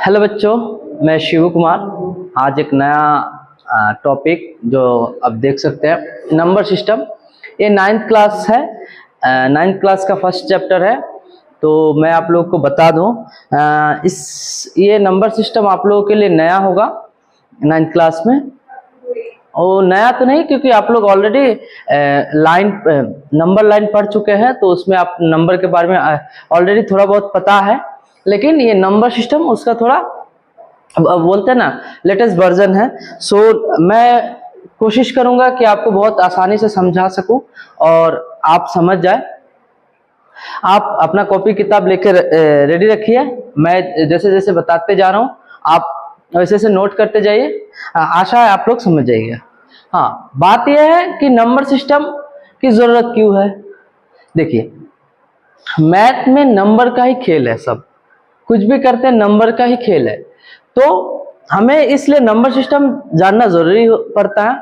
Hello बच्चों, मैं शिव कुमार। आज एक नया टॉपिक जो अब देख सकते हैं, नंबर सिस्टम। ये 9th क्लास है, 9th क्लास का फर्स्ट चैप्टर है। तो मैं आप लोगों को बता दूं, ये नंबर सिस्टम आप लोगों के लिए नया होगा 9th क्लास में। और नया तो नहीं, क्योंकि आप लोग ऑलरेडी नंबर लाइन पढ़ चुके हैं, तो उसमें आप नंबर के बारे में ऑलरेडी थोड़ा बहुत पता है। लेकिन ये नंबर सिस्टम उसका थोड़ा अब बोलते हैं ना, लेटेस्ट वर्जन है। सो मैं कोशिश करूंगा कि आपको बहुत आसानी से समझा सकूं और आप समझ जाए। आप अपना कॉपी किताब लेकर रेडी रखिए। मैं जैसे जैसे बताते जा रहा हूं, आप वैसे वैसे नोट करते जाइए। आशा है आप लोग समझ जाइए। हाँ, बात यह है कि नंबर सिस्टम की जरूरत क्यों है। देखिए, मैथ में नंबर का ही खेल है, सब कुछ भी करते हैं नंबर का ही खेल है। तो हमें इसलिए नंबर सिस्टम जानना जरूरी पड़ता है।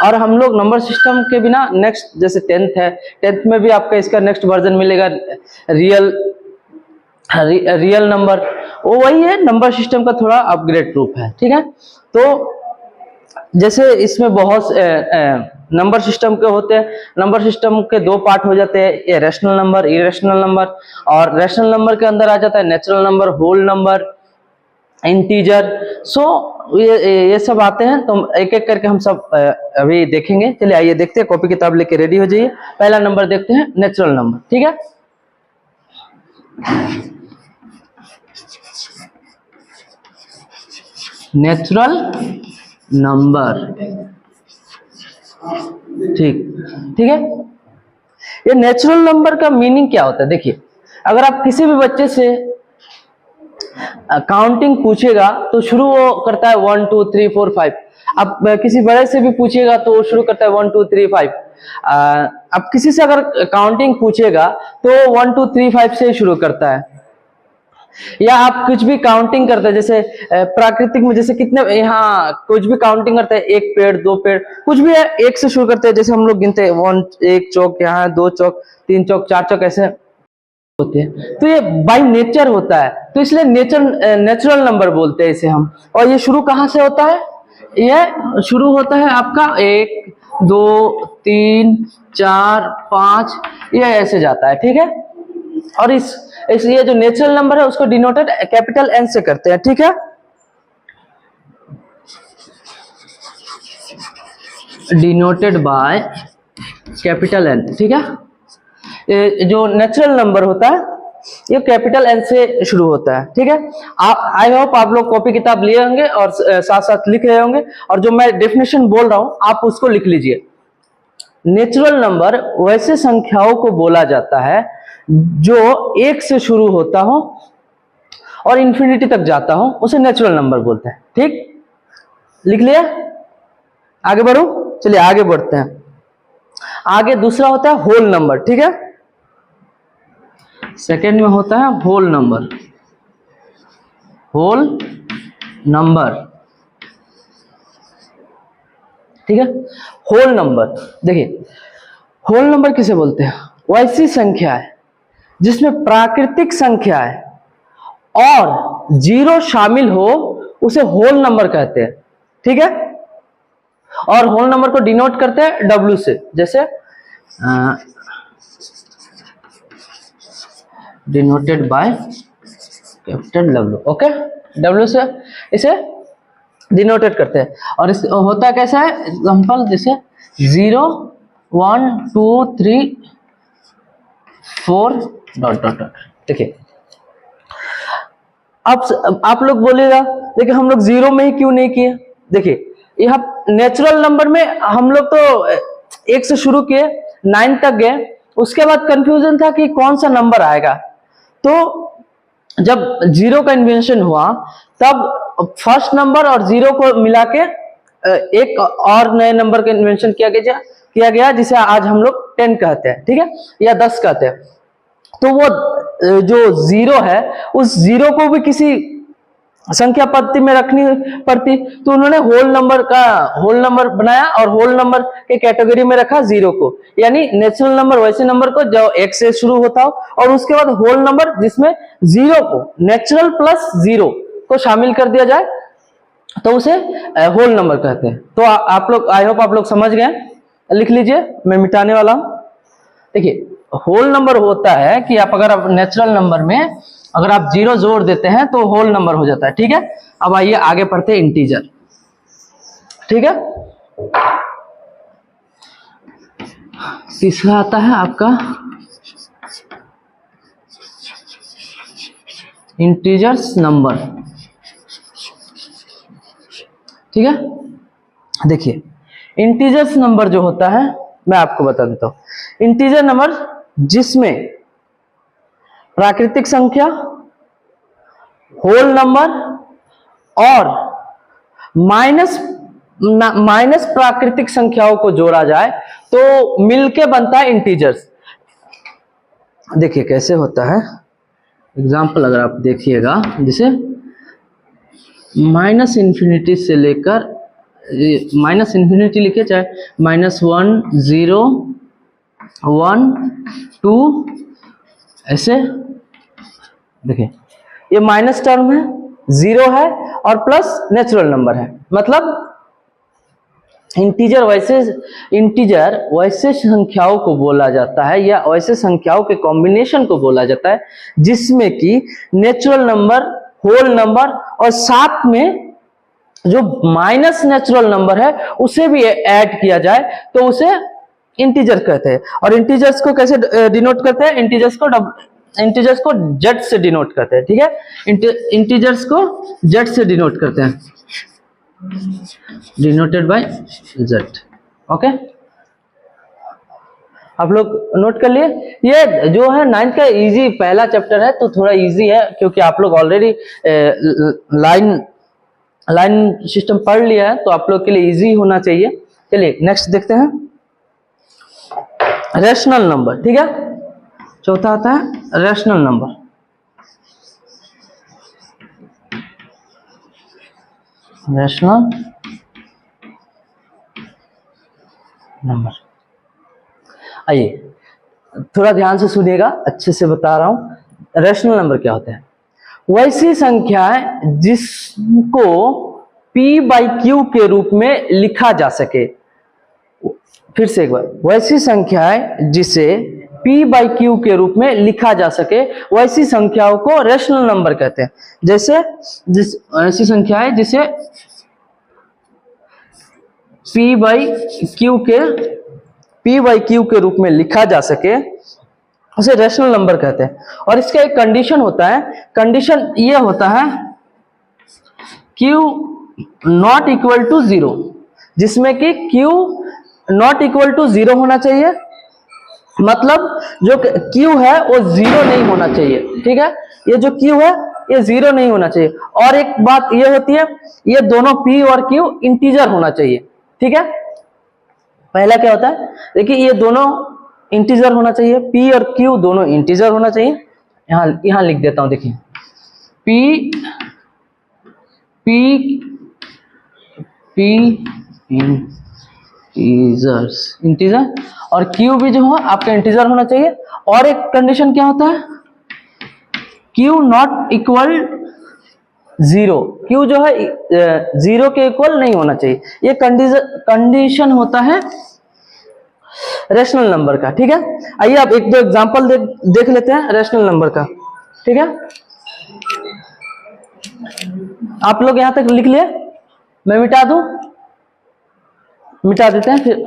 और हम लोग नंबर सिस्टम के बिना नेक्स्ट, जैसे 10th है, 10th में भी आपका इसका नेक्स्ट वर्जन मिलेगा, रियल नंबर, वो वही है, नंबर सिस्टम का थोड़ा अपग्रेड रूप है। ठीक है, तो जैसे इसमें बहुत नंबर सिस्टम के होते हैं। नंबर सिस्टम के दो पार्ट हो जाते हैं, ये रैशनल नंबर, इरेशनल नंबर। और रैशनल नंबर के अंदर आ जाता है natural number, whole number, integer. So ये सब आते हैं, तो एक एक करके हम सब अभी देखेंगे। चलिए आइए देखते हैं, कॉपी किताब लेके रेडी हो जाइए। पहला नंबर देखते हैं, नेचुरल नंबर। ठीक है, नेचुरल नंबर। ठीक है, ये नेचुरल नंबर का मीनिंग क्या होता है। देखिए, अगर आप किसी भी बच्चे से काउंटिंग पूछेगा तो शुरू वो करता है 1 2 3 4 5। अब किसी बड़े से भी पूछिएगा तो वो शुरू करता है 1 2 3 5। अब किसी से अगर काउंटिंग पूछेगा तो 1 2 3 5 से ही शुरू करता है। या आप कुछ भी काउंटिंग करते हैं, जैसे प्राकृतिक में जैसे कितने यहाँ कुछ भी काउंटिंग करते हैं, एक पेड़, दो पेड़, कुछ भी है, एक से शुरू करते हैं। जैसे हम लोग गिनते हैं 1 एक चौक, यहाँ 2 चौक, 3 चौक, 4 चौक, ऐसे होते हैं। तो ये बाय नेचर होता है, तो इसलिए नेचुरल नंबर बोलते हैं इसे हम। और ये शुरू कहाँ से होता है, ये शुरू होता है आपका 1 2 3 4 5, ये ऐसे जाता है। ठीक है, और इस ये जो नेचुरल नंबर है उसको डिनोटेड कैपिटल एन से करते हैं। ठीक है, डिनोटेड बाय कैपिटल एन। ठीक है, जो नेचुरल नंबर होता है ये कैपिटल एन से शुरू होता है। ठीक है, आई होप आप लोग कॉपी किताब लिए होंगे और साथ साथ लिख रहे होंगे, और जो मैं डेफिनेशन बोल रहा हूं आप उसको लिख लीजिए। नेचुरल नंबर वैसे संख्याओं को बोला जाता है जो 1 से शुरू होता हो और इंफिनिटी तक जाता हो, उसे नेचुरल नंबर बोलते हैं। ठीक, लिख लिया, आगे बढ़ो। चलिए आगे बढ़ते हैं। आगे दूसरा होता है होल नंबर। ठीक है, सेकंड में होता है होल नंबर। होल नंबर, ठीक है। होल नंबर, देखिए, होल नंबर किसे बोलते हैं, वैसी संख्या है जिसमें प्राकृतिक संख्या है और 0 शामिल हो, उसे होल नंबर कहते हैं। ठीक है, और होल नंबर को डिनोट करते हैं W से, जैसे denoted by capital W। Okay, W से इसे डिनोटेड करते हैं। और इस होता कैसा है, एग्जांपल जैसे 0 1 2 3 4 डॉट डॉट डॉट। देखिए, अब आप लोग बोलेगा देखिए हम लोग 0 में ही क्यों नहीं किए। देखिए, यहाँ नेचुरल नंबर में हम लोग तो 1 से शुरू किए, 9 तक गए, उसके बाद कंफ्यूजन था कि कौन सा नंबर आएगा। तो जब 0 का इन्वेंशन हुआ तब फर्स्ट नंबर और 0 को मिला के एक और नए नंबर का इन्वेंशन किया गया जिसे आज हम लोग 10 कहते हैं। ठीक है, या 10 कहते हैं। तो वो जो 0 है, उस 0 को भी किसी संख्या पद्धति में रखनी पड़ती, तो उन्होंने होल नंबर बनाया और होल नंबर के कैटेगरी में रखा 0 को। यानी नेचुरल नंबर वैसे नंबर को जो 1 से शुरू होता हो, और उसके बाद होल नंबर जिसमें 0 को नेचुरल प्लस 0 को शामिल कर दिया जाए तो उसे होल नंबर कहते हैं। तो आप लोग, आई होप आप लोग समझ गए। लिख लीजिए, मैं मिटाने वाला हूं। देखिए, होल नंबर होता है कि आप अगर आप नेचुरल नंबर में अगर आप 0 जोड़ देते हैं तो होल नंबर हो जाता है। ठीक है, अब आइए आगे पढ़ते हैं इंटीजर। ठीक है, तीसरा आता है आपका इंटीजर्स नंबर। ठीक है, देखिए इंटीजर्स नंबर जो होता है मैं आपको बता देता हूं। इंटीजर नंबर जिसमें प्राकृतिक संख्या, होल नंबर और माइनस प्राकृतिक संख्याओं को जोड़ा जाए तो मिलके बनता है इंटीजर्स। देखिए कैसे होता है, एग्जाम्पल अगर आप देखिएगा, जैसे माइनस इन्फिनिटी से लेकर, माइनस इन्फिनिटी लिखिए, चाहे -1 0 1 2 ऐसे। देखिए ये माइनस टर्म है, 0 है और प्लस नेचुरल नंबर है, मतलब इंटीजर वैसे संख्याओं को बोला जाता है या वैसे संख्याओं के कॉम्बिनेशन को बोला जाता है जिसमें कि नेचुरल नंबर, होल नंबर और साथ में जो माइनस नेचुरल नंबर है उसे भी ऐड किया जाए तो उसे इंटीजर कहते हैं। और इंटीजर्स को कैसे डिनोट करते हैं? इंटीजर्स को जेड से डिनोट करते हैं। ठीक है, इंटीजर्स को जेड से डिनोट करते हैं, डिनोटेड बाय जेड। ओके, आप लोग नोट कर लिए। ये जो है 9th का इजी पहला चैप्टर है तो थोड़ा इजी है क्योंकि आप लोग ऑलरेडी लाइन सिस्टम पढ़ लिया है तो आप लोग के लिए इजी होना चाहिए। चलिए नेक्स्ट देखते हैं, रैशनल नंबर। ठीक है, चौथा आता है रैशनल नंबर। रैशनल नंबर, आइए थोड़ा ध्यान से सुनिएगा, अच्छे से बता रहा हूं। रैशनल नंबर क्या होते हैं? वैसी संख्याएं जिसको p/q के रूप में लिखा जा सके। फिर से एक बार, वैसी संख्याएं जिसे p/q के रूप में लिखा जा सके वैसी संख्याओं को रैशनल नंबर कहते हैं। जैसे ऐसी संख्याएं जिसे p/q के रूप में लिखा जा सके उसे रैशनल नंबर कहते हैं। और इसका एक कंडीशन होता है, कंडीशन ये होता है q नॉट इक्वल टू 0, जिसमें कि q नॉट इक्वल टू 0 होना चाहिए, मतलब जो q है वो 0 नहीं होना चाहिए। ठीक है, ये जो q है ये 0 नहीं होना चाहिए। और एक बात ये होती है, ये दोनों p और q इंटीजर होना चाहिए। ठीक है, पहला क्या होता है, देखिए ये दोनों इंटीजर होना चाहिए, p और q दोनों इंटीजर होना चाहिए। यहां लिख देता हूं, देखिए p इंटीजर और q भी जो है आपका इंटीजर होना चाहिए। और एक कंडीशन क्या होता है, q नॉट इक्वल 0, q जो है 0 के इक्वल नहीं होना चाहिए। ये कंडीशन होता है रैशनल नंबर का। ठीक है, आइए आप एक दो एग्जांपल देख लेते हैं रैशनल नंबर का। ठीक है, आप लोग यहां तक लिख लिए, मैं मिटा दूं, मिटा देते हैं फिर।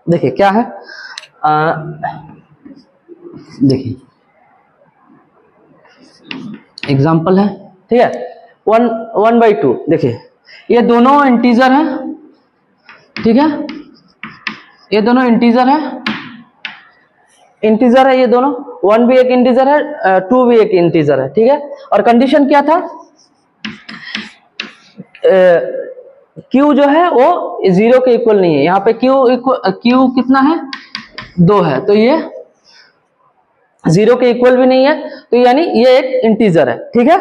देखिए क्या है, देखिए एग्जांपल है। ठीक है, 1/2। देखिए ये दोनों इंटीजर हैं। ठीक है, ये दोनों इंटीजर है, इंटीजर है ये दोनों, 1 भी एक इंटीजर है, 2 भी एक इंटीजर है। ठीक है, और कंडीशन क्या था, q जो है वो 0 के इक्वल नहीं है। यहाँ पे q कितना है, 2 है, तो ये 0 के इक्वल भी नहीं है, तो यानी ये एक इंटीजर है। ठीक है,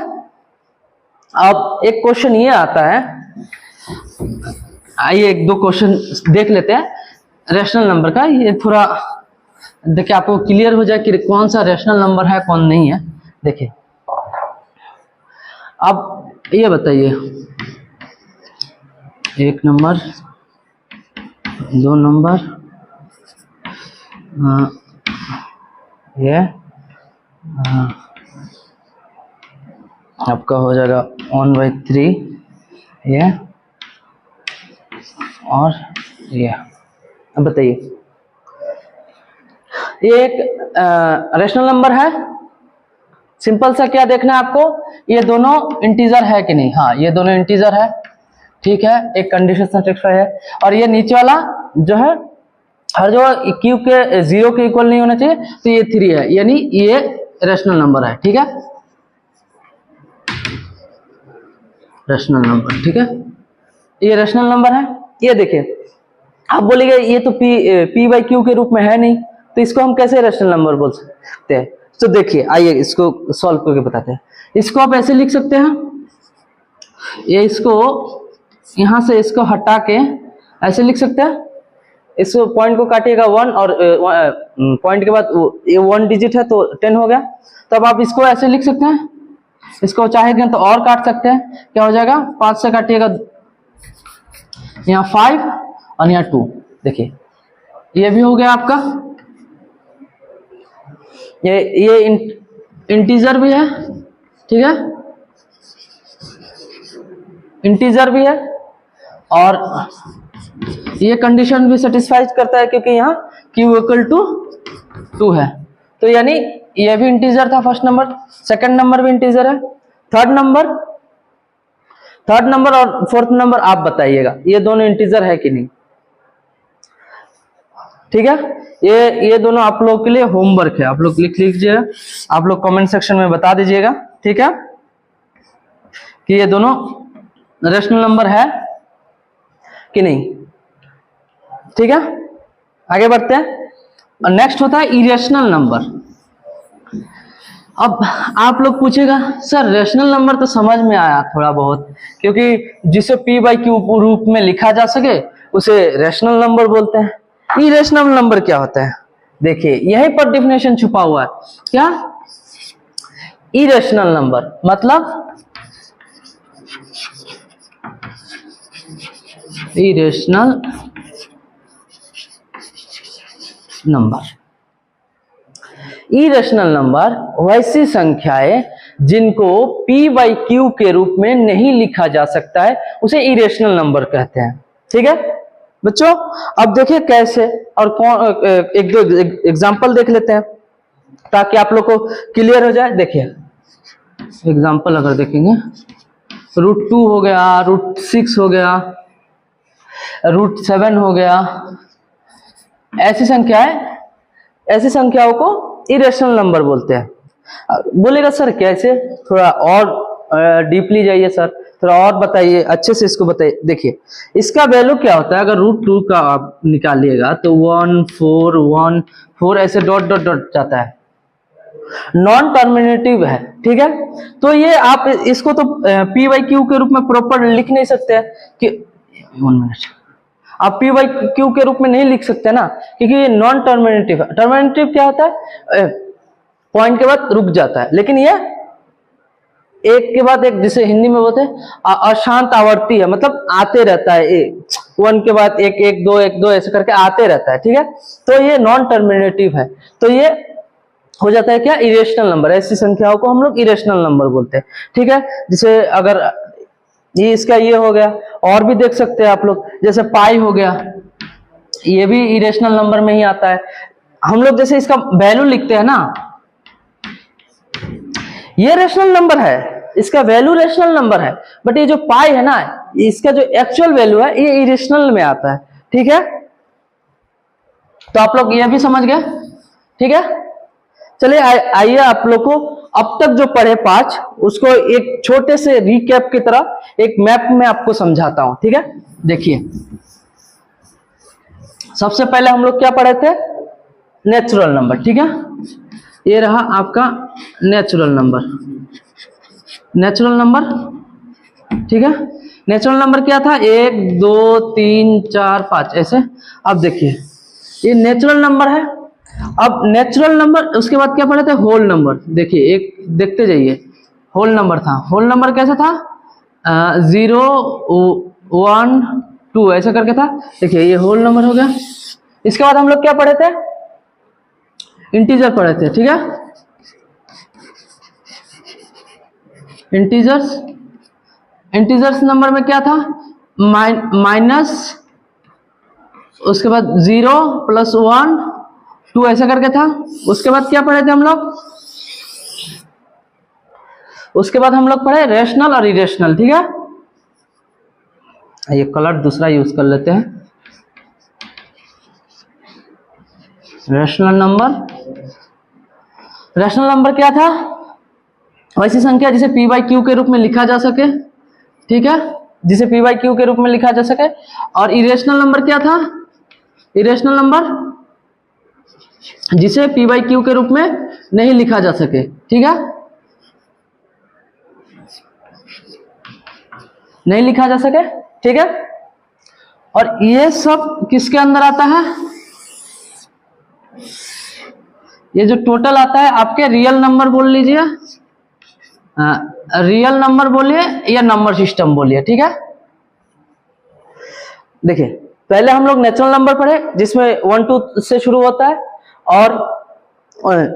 अब एक क्वेश्चन ये आता है, आइए एक दो क्वेश्चन देख लेते हैं रैशनल नंबर का। ये थोड़ा देखिए आपको क्लियर हो जाए कि कौन सा रेशनल नंबर है कौन नहीं है। देखिए अब ये बताइए, 1 नंबर, 2 नंबर, ये आपका हो जाएगा 1/3 ये, और ये। अब बताइए, ये एक रेशनल नंबर है। सिंपल सा क्या देखना है आपको, ये दोनों इंटीजर है कि नहीं। हाँ ये दोनों इंटीजर है, ठीक है, एक कंडीशन सेटिस्फाई है। और ये नीचे वाला जो है हर जो क्यू के 0 के इक्वल नहीं होना चाहिए, तो ये 3 है, यानी ये रेशनल नंबर है, ठीक है, रेशनल नंबर, ठीक है, ये रेशनल नंबर है। ये देखिए आप बोलेंगे ये तो पी बाई क्यू के रूप में है नहीं, तो इसको हम कैसे रेशनल नंबर बोल सकते हैं। तो देखिए आइए इसको सॉल्व करके बताते हैं। इसको आप ऐसे लिख सकते हैं, ये इसको यहां से इसको हटा के ऐसे लिख सकते हैं, इसको पॉइंट को काटिएगा 1 और पॉइंट के बाद ये 1 डिजिट है तो 10 हो गया। तब आप इसको ऐसे लिख सकते हैं, इसको चाहेंगे तो और काट सकते हैं, क्या हो जाएगा, 5 से काटिएगा यहाँ 5 और यहाँ 2। देखिए ये भी हो गया आपका, ये इंटीजर भी है, ठीक है, इंटीजर भी है, और ये कंडीशन भी सेटिस्फाई करता है क्योंकि यहाँ q इक्वल टू 2 है। तो यानी ये भी इंटीजर था फर्स्ट नंबर, सेकंड नंबर भी इंटीजर है, थर्ड नंबर और फोर्थ नंबर आप बताइएगा ये दोनों इंटीजर है कि नहीं, ठीक है। ये दोनों आप लोग के लिए होमवर्क है, आप लोग लिख लीजिए, आप लोग कमेंट सेक्शन में बता दीजिएगा, ठीक है, कि ये दोनों रेशनल नंबर है कि नहीं, ठीक है। आगे बढ़ते हैं। नेक्स्ट होता है इरेशनल नंबर। अब आप लोग पूछेगा सर रेशनल नंबर तो समझ में आया थोड़ा बहुत, क्योंकि जिसे पी बाई क्यू रूप में लिखा जा सके उसे रेशनल नंबर बोलते हैं। इरेशनल नंबर क्या होता है, देखिए यहीं पर डेफिनेशन छुपा हुआ है। क्या इरेशनल नंबर मतलब, इरेशनल नंबर, इरेशनल नंबर वैसी संख्याएं जिनको p बाई क्यू के रूप में नहीं लिखा जा सकता है उसे इरेशनल नंबर कहते हैं, ठीक है बच्चों। अब देखिए कैसे, और कौन एक दो एग्जांपल देख लेते हैं ताकि आप लोग को क्लियर हो जाए। देखिए एग्जांपल अगर देखेंगे, √2 हो गया, √6 हो गया, √7 हो गया, ऐसी संख्याओं को इरेशनल नंबर बोलते हैं। बोलेगा सर कैसे, थोड़ा और डीपली जाइए सर, थोड़ा और बताइए, अच्छे से इसको बताइए। देखिए इसका वैल्यू क्या होता है, अगर √2 का आप निकालिएगा तो 1 4 1 4 ऐसे डॉट डॉट डॉट जाता है, नॉन टर्मिनेटिव है, ठीक है। तो ये आप इसको तो p बाई क्यू के रूप में प्रॉपर लिख नहीं सकते कि 1 मिनट, आप p बाई क्यू के रूप में नहीं लिख सकते ना, क्योंकि ये नॉन टर्मिनेटिव है। टर्मिनेटिव क्या होता है, पॉइंट के बाद रुक जाता है, लेकिन ये एक के बाद एक, जिसे हिंदी में बोलते हैं अशांत आवर्ती है, मतलब आते रहता है, 1 के बाद 1 1 2 1 2 ऐसे करके आते रहता है, ठीक है। तो ये नॉन टर्मिनेटिव है, तो ये हो जाता है क्या, इरेशनल नंबर। ऐसी संख्याओं को हम लोग इरेशनल नंबर बोलते हैं, ठीक है। जिसे अगर ये इसका ये हो गया, और भी देख सकते हैं आप लोग, जैसे पाई हो गया, ये भी इरेशनल नंबर में ही आता है। हम लोग जैसे इसका वैल्यू लिखते हैं ना, ये रेशनल नंबर है, इसका वैल्यू रेशनल नंबर है, बट ये जो पाई है ना, इसका जो एक्चुअल वैल्यू है ये इरेशनल में आता है, ठीक है। तो आप लोग ये भी समझ गए, ठीक है। चलिए आइए आप लोग को अब तक जो पढ़े 5 उसको एक छोटे से रिकैप की तरह एक मैप में आपको समझाता हूं, ठीक है। देखिए सबसे पहले हम लोग क्या पढ़े थे, नेचुरल नंबर, ठीक है। ये रहा आपका नेचुरल नंबर, ठीक है। नेचुरल नंबर क्या था, 1 2 3 4 5 ऐसे। अब देखिए ये नेचुरल नंबर है, अब नेचुरल नंबर, उसके बाद क्या पढ़े थे, होल नंबर। देखिए एक देखते जाइए, होल नंबर था। होल नंबर कैसा था, 0 1 2 ऐसा करके था। देखिए ये होल नंबर हो गया। इसके बाद हम लोग क्या पढ़े थे, इंटीजर पढ़े थे, ठीक है। इंटीजर्स, इंटीजर्स नंबर में क्या था, माइनस, उसके बाद 0 + 1 2 ऐसा करके था। उसके बाद क्या पढ़े थे हम लोग, उसके बाद हम लोग पढ़े रेशनल और इरेशनल, ठीक है। ये कलर दूसरा यूज कर लेते हैं। रेशनल नंबर, रेशनल नंबर क्या था, वैसी संख्या जिसे p/q के रूप में लिखा जा सके, ठीक है, जिसे p/q के रूप में लिखा जा सके। और इरेशनल नंबर क्या था, इरेशनल नंबर जिसे p/q के रूप में नहीं लिखा जा सके, ठीक है, नहीं लिखा जा सके, ठीक है। और ये सब किसके अंदर आता है, ये जो टोटल आता है आपके रियल नंबर बोल लीजिए, रियल नंबर बोलिए या नंबर सिस्टम बोलिए, ठीक है। देखिए पहले हम लोग नेचुरल नंबर पढ़े जिसमें 1 2 से शुरू होता है, और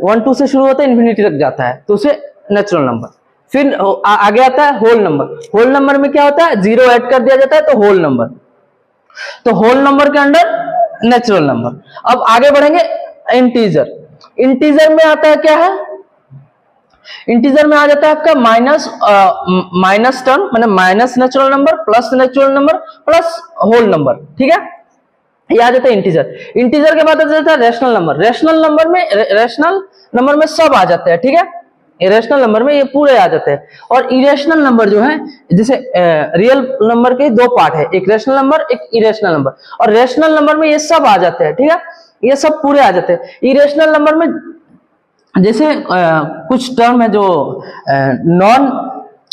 1 2 से शुरू होता है इन्फिनिटी तक जाता है, तो उसे नेचुरल नंबर। फिर आगे आता है होल नंबर। होल नंबर में क्या होता है, 0 ऐड कर दिया जाता है तो होल नंबर, तो होल नंबर के अंडर नेचुरल नंबर। अब आगे बढ़ेंगे इंटीजर। इंटीजर में आता है क्या है, इंटीजर में आ जाता है आपका माइनस टर्म, मतलब minus natural number plus natural number plus whole number, ठीक है, ये आ जाता है इंटीजर। इंटीजर के बाद आ जाता है रेशनल नंबर। रेशनल नंबर में सब आ जाते हैं, ठीक है, इरेशनल नंबर में ये पूरे आ जाते हैं। और इरेशनल नंबर जो है, जैसे रियल नंबर के दो पार्ट है, एक रेशनल नंबर एक इरेशनल नंबर, और रेशनल नंबर में ये सब आ जाते हैं, ठीक है, ये सब पूरे आ जाते हैं। इरेशनल नंबर में जैसे कुछ टर्म है जो नॉन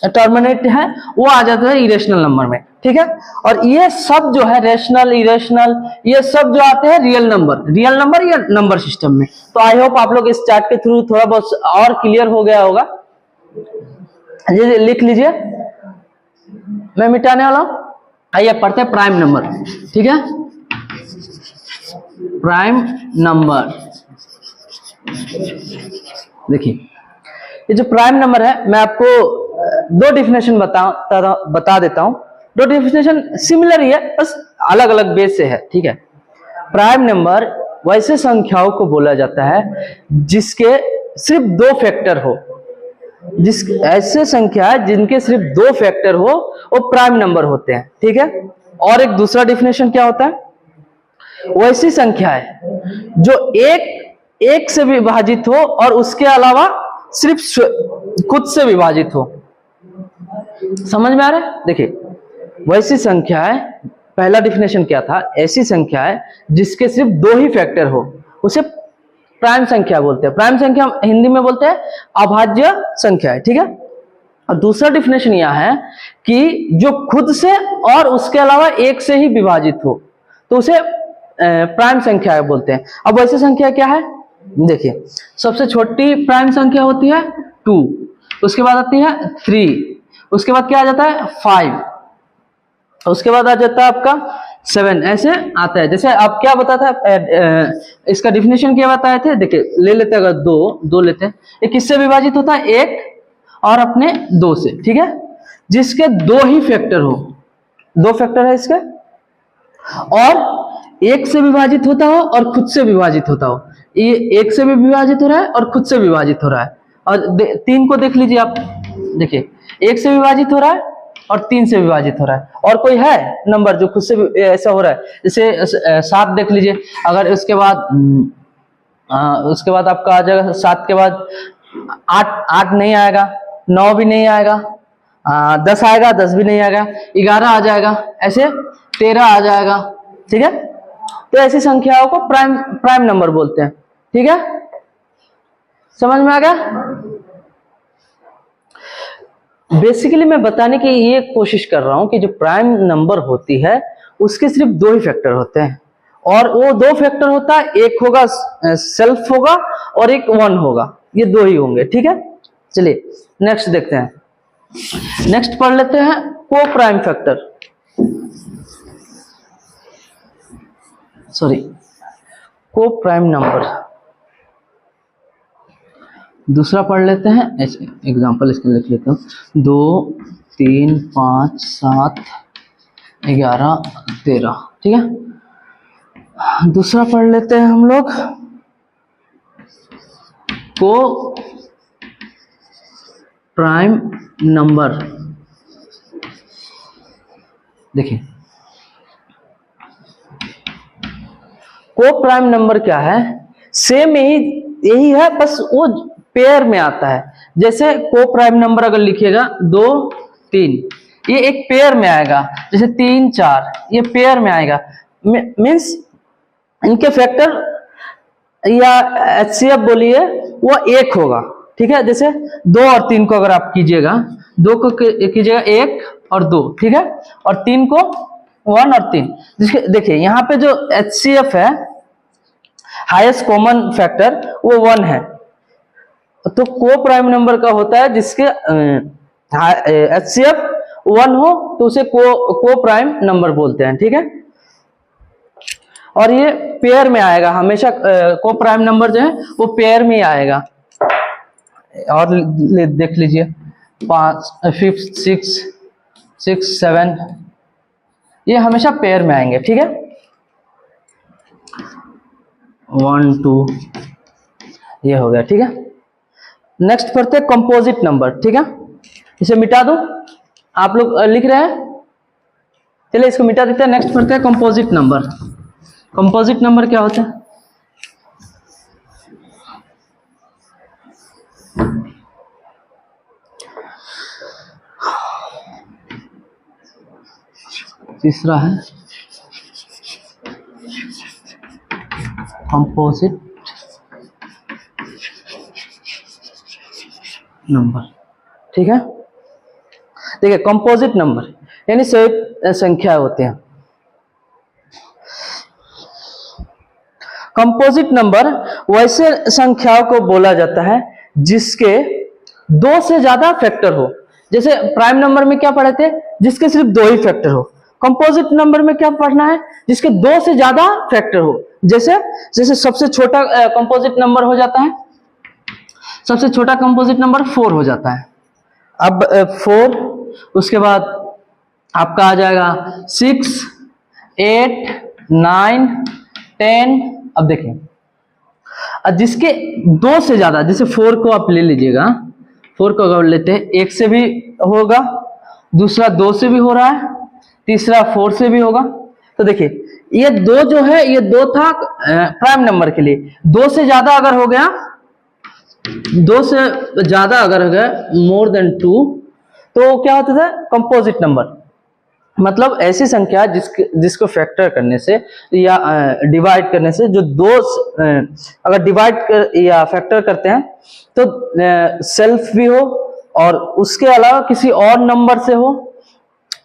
टर्मिनेट है वो आ जाता है इरेशनल नंबर में, ठीक है। और ये सब जो है रेशनल इरेशनल ये सब जो आते हैं रियल नंबर या नंबर सिस्टम में। तो आई होप आप लोग इस चार्ट के थ्रू थोड़ा बहुत और क्लियर हो गया होगा। ये लिख लीजिए, मैं मिटाने वाला हूं। आइए पढ़ते हैं प्राइम नंबर, ठीक है। प्राइम नंबर, देखिए ये जो प्राइम नंबर है मैं आपको दो डिफिनेशन बता देता हूं। दो डिफिनेशन सिमिलर ही है, बस अलग अलग बेस से है, ठीक है। प्राइम नंबर वैसे संख्याओं को बोला जाता है जिसके सिर्फ दो फैक्टर हो, ऐसे संख्या है जिनके सिर्फ दो फैक्टर हो वो प्राइम नंबर होते हैं, ठीक है। और एक दूसरा डिफिनेशन क्या होता है, वैसी संख्या है जो एक से विभाजित हो और उसके अलावा सिर्फ खुद से विभाजित हो। समझ में आ रहा है? देखिए वैसी संख्या है, पहला डिफिनेशन क्या था, ऐसी संख्या है जिसके सिर्फ दो ही फैक्टर हो उसे प्राइम संख्या बोलते हैं। प्राइम संख्या हिंदी में बोलते हैं अभाज्य संख्या है, ठीक है। और दूसरा डिफिनेशन यह है कि जो खुद से और उसके अलावा एक से ही विभाजित हो तो उसे प्राइम संख्या बोलते हैं। अब वैसी संख्या क्या है, देखिए सबसे छोटी प्राइम संख्या होती है 2, उसके बाद आती है 3, उसके बाद क्या आ जाता है 5, उसके बाद आ जाता है आपका 7, ऐसे आता है। जैसे आप क्या बताता है, इसका डिफिनेशन क्या बताए थे, देखिए ले लेते हैं, अगर दो लेते हैं, एक किससे विभाजित होता है, एक और अपने 2 से, ठीक है, जिसके दो ही फैक्टर हो, दो फैक्टर है इसके, और एक से विभाजित होता हो और खुद से विभाजित होता हो। ये एक से भी विभाजित हो रहा है और खुद से विभाजित हो रहा है। और 3 को देख लीजिए आप, देखिए एक से विभाजित हो रहा है और 3 से विभाजित हो रहा है। और कोई है नंबर जो खुद से ऐसा हो रहा है, जैसे 7 देख लीजिए, अगर उसके बाद आपका आ जाएगा 7 के बाद 8 नहीं आएगा, 9 भी नहीं आएगा, 10 आएगा, 10 भी नहीं आएगा, 11 आ जाएगा, ऐसे 13 आ जाएगा, ठीक है। तो ऐसी संख्याओं को प्राइम नंबर बोलते हैं, ठीक है। समझ में आ गया? बेसिकली मैं बताने की ये कोशिश कर रहा हूं कि जो प्राइम नंबर होती है उसके सिर्फ दो ही फैक्टर होते हैं, और वो दो फैक्टर होता है, एक होगा सेल्फ होगा और एक वन होगा, ये दो ही होंगे, ठीक है। चलिए नेक्स्ट देखते हैं, नेक्स्ट पढ़ लेते हैं को प्राइम फैक्टर, सॉरी को प्राइम नंबर। दूसरा पढ़ लेते हैं, एग्जांपल इसके लिख लेता हूँ, 2 3 5 7 11 13, ठीक है। दूसरा पढ़ लेते हैं हम लोग को प्राइम नंबर। देखिए को प्राइम नंबर क्या है, सेम यही है, बस वो पेयर में आता है। जैसे को प्राइम नंबर अगर लिखिएगा 2 3, ये एक पेयर में आएगा, जैसे 3 4 ये पेयर में आएगा, मीन्स इनके फैक्टर या HCF बोलिए वो एक होगा, ठीक है। जैसे 2 और 3 को अगर आप कीजिएगा, 2 को कीजिएगा 1 और 2, ठीक है, और 3 को 1 और 3। देखिए यहाँ पे जो HCF है, हाईएस्ट कॉमन फैक्टर, वो 1 है। तो को प्राइम नंबर का होता है जिसके HCF 1 हो तो उसे को प्राइम नंबर बोलते हैं, ठीक है। और ये पेयर में आएगा हमेशा, को प्राइम नंबर जो है वो पेयर में ही आएगा। और देख लीजिए 5 5 6 6 7, ये हमेशा पेयर में आएंगे, ठीक है। 1 2 ये हो गया, ठीक है। नेक्स्ट पढ़ते हैं कंपोजिट नंबर, ठीक है। इसे मिटा दो, आप लोग लिख रहे हैं, चलिए इसको मिटा देते हैं। नेक्स्ट पढ़ते हैं कंपोजिट नंबर। कंपोजिट नंबर क्या होता है, तीसरा है कंपोजिट नंबर, ठीक है। देखिए कंपोजिट नंबर यानी संयुक्त संख्या होते हैं। कंपोजिट नंबर वैसे संख्याओं को बोला जाता है जिसके 2 से ज्यादा फैक्टर हो। जैसे प्राइम नंबर में क्या पढ़े थे, जिसके सिर्फ 2 ही फैक्टर हो। कंपोजिट नंबर में क्या पढ़ना है, जिसके 2 से ज्यादा फैक्टर हो। जैसे सबसे छोटा कंपोजिट नंबर हो जाता है, सबसे छोटा कंपोजिट नंबर 4 हो जाता है। अब 4, उसके बाद आपका आ जाएगा 6 8 9 10। अब देखिए जिसके 2 से ज्यादा, जैसे 4 को आप ले लीजिएगा, 4 को अगर लेते हैं, 1 से भी होगा, दूसरा 2 से भी हो रहा है, तीसरा 4 से भी होगा। तो देखिए ये 2 जो है, ये 2 था प्राइम नंबर के लिए। 2 से ज्यादा अगर हो गया, 2 से ज्यादा अगर हो गया, मोर देन 2, तो क्या होता था, कंपोजिट नंबर। मतलब ऐसी संख्या जिसको फैक्टर करने से या डिवाइड करने से, जो 2 अगर डिवाइड या फैक्टर करते हैं तो सेल्फ भी हो और उसके अलावा किसी और नंबर से हो,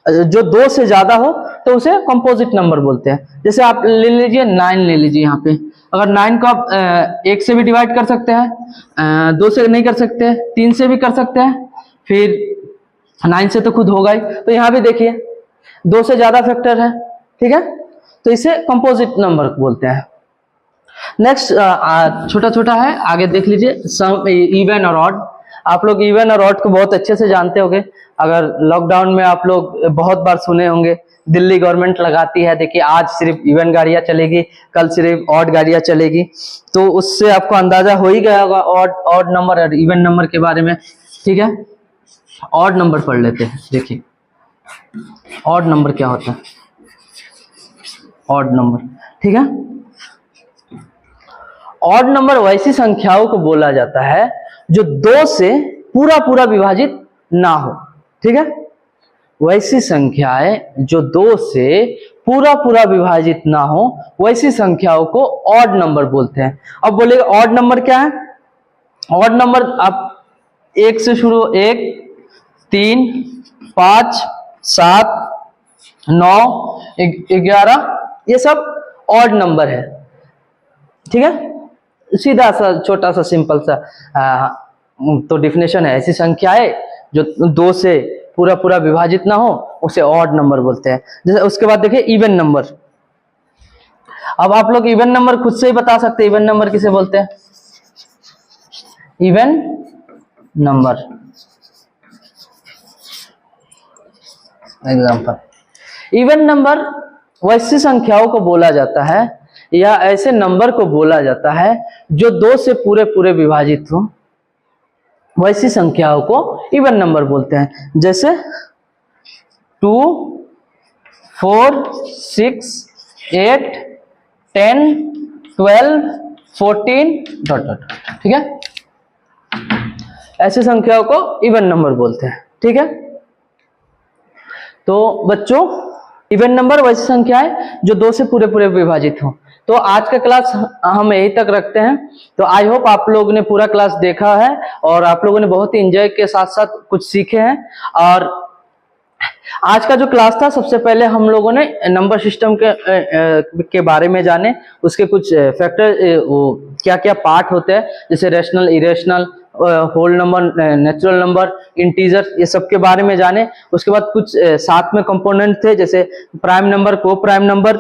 जो 2 से ज्यादा हो, तो उसे कंपोजिट नंबर बोलते हैं। जैसे आप ले लीजिए 9 ले लीजिए, यहाँ पे अगर 9 को आप 1 से भी डिवाइड कर सकते हैं, 2 से नहीं कर सकते, 3 से भी कर सकते हैं, फिर 9 से तो खुद होगा ही। तो यहाँ भी देखिए 2 से ज्यादा फैक्टर है, ठीक है, तो इसे कंपोजिट नंबर बोलते हैं। नेक्स्ट छोटा छोटा है, आगे देख लीजिए, सम, इवन और ऑड। आप लोग इवन और ऑड को बहुत अच्छे से जानते होंगे। अगर लॉकडाउन में आप लोग बहुत बार सुने होंगे, दिल्ली गवर्नमेंट लगाती है, देखिए आज सिर्फ इवन गाड़ियां चलेगी, कल सिर्फ ऑड गाड़ियां चलेगी, तो उससे आपको अंदाजा हो ही गया होगा ऑड नंबर और इवन नंबर के बारे में, ठीक है। ऑड नंबर पढ़ लेते हैं। देखिए ऑड नंबर क्या होता है, ऑड नंबर, ठीक है। ऑड नंबर वैसी संख्याओं को बोला जाता है जो 2 से पूरा पूरा विभाजित ना हो, ठीक है। वैसी संख्याएं जो 2 से पूरा पूरा विभाजित ना हो, वैसी संख्याओं को ऑड नंबर बोलते हैं। अब बोलेगा ऑड नंबर क्या है। ऑड नंबर आप 1 से शुरू, 1 3 5 7 9 11, ये सब ऑड नंबर है। ठीक है, सीधा सा छोटा सा सिंपल सा तो डिफिनेशन है, ऐसी संख्याएं जो 2 से पूरा पूरा विभाजित ना हो उसे ऑड नंबर बोलते हैं। जैसे उसके बाद देखिए इवन नंबर। अब आप लोग इवन नंबर खुद से ही बता सकते हैं इवन नंबर किसे बोलते हैं। Even number example, even number वैसी संख्याओं को बोला जाता है या ऐसे नंबर को बोला जाता है जो 2 से पूरे पूरे विभाजित हो, वैसी संख्याओं को इवन नंबर बोलते हैं। जैसे 2, 4, 6, 8, 10, 12, 14 डॉट डॉट। ठीक है, ऐसी संख्याओं को इवन नंबर बोलते हैं। ठीक है, तो बच्चों इवन नंबर वैसी संख्या है जो 2 से पूरे पूरे विभाजित हो। तो आज का क्लास हम यही तक रखते हैं। तो आई होप आप लोगों ने पूरा क्लास देखा है और आप लोगों ने बहुत ही एंजॉय के साथ साथ कुछ सीखे हैं। और आज का जो क्लास था, सबसे पहले हम लोगों ने नंबर सिस्टम के बारे में जाने, उसके कुछ फैक्टर क्या क्या पार्ट होते हैं, जैसे rational, irrational, whole number, natural number, integer, ये सब के बारे में जाने। उसके बाद कुछ साथ में कंपोनेंट थे, जैसे प्राइम नंबर, को prime number,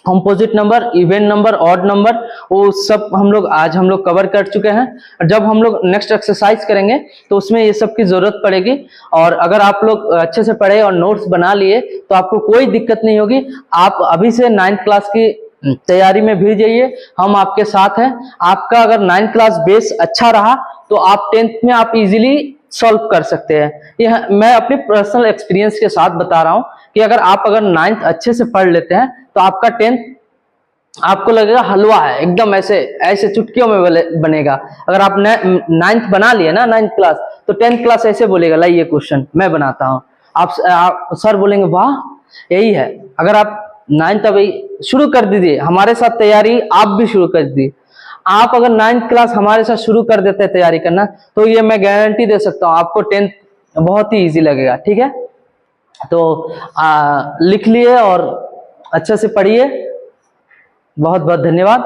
composite number, even number, odd number, वो सब आज हम लोग कवर कर चुके हैं। और जब हम लोग नेक्स्ट एक्सरसाइज करेंगे तो उसमें ये सब की जरूरत पड़ेगी। और अगर आप लोग अच्छे से पढ़े और नोट्स बना लिए तो आपको कोई दिक्कत नहीं होगी। आप अभी से 9th क्लास की तैयारी में भी जाइए, हम आपके साथ हैं। आपका अगर 9th क्लास बेस अच्छा रहा तो आप 10th में आप इजीली सॉल्व कर सकते हैं। यह मैं अपने पर्सनल एक्सपीरियंस के साथ बता रहा हूं कि अगर 9th अच्छे से पढ़ लेते हैं तो आपका 10th आपको लगेगा हलवा है, एकदम ऐसे चुटकियों में बनेगा। अगर आप 9th बना लिए ना 9th क्लास, तो 10th क्लास ऐसे बोलेगा, लाइए क्वेश्चन मैं बनाता हूं। आप सर बोलेंगे वाह यही है। अगर आप 9th अभी शुरू कर दीजिए, हमारे साथ तैयारी आप भी शुरू कर दीजिए। आप अगर 9th क्लास हमारे साथ शुरू कर देते हैं तैयारी करना, तो ये मैं गारंटी दे सकता हूं आपको 10th बहुत ही इजी लगेगा। ठीक है, तो लिख लिए और अच्छे से पढ़िए। बहुत बहुत धन्यवाद।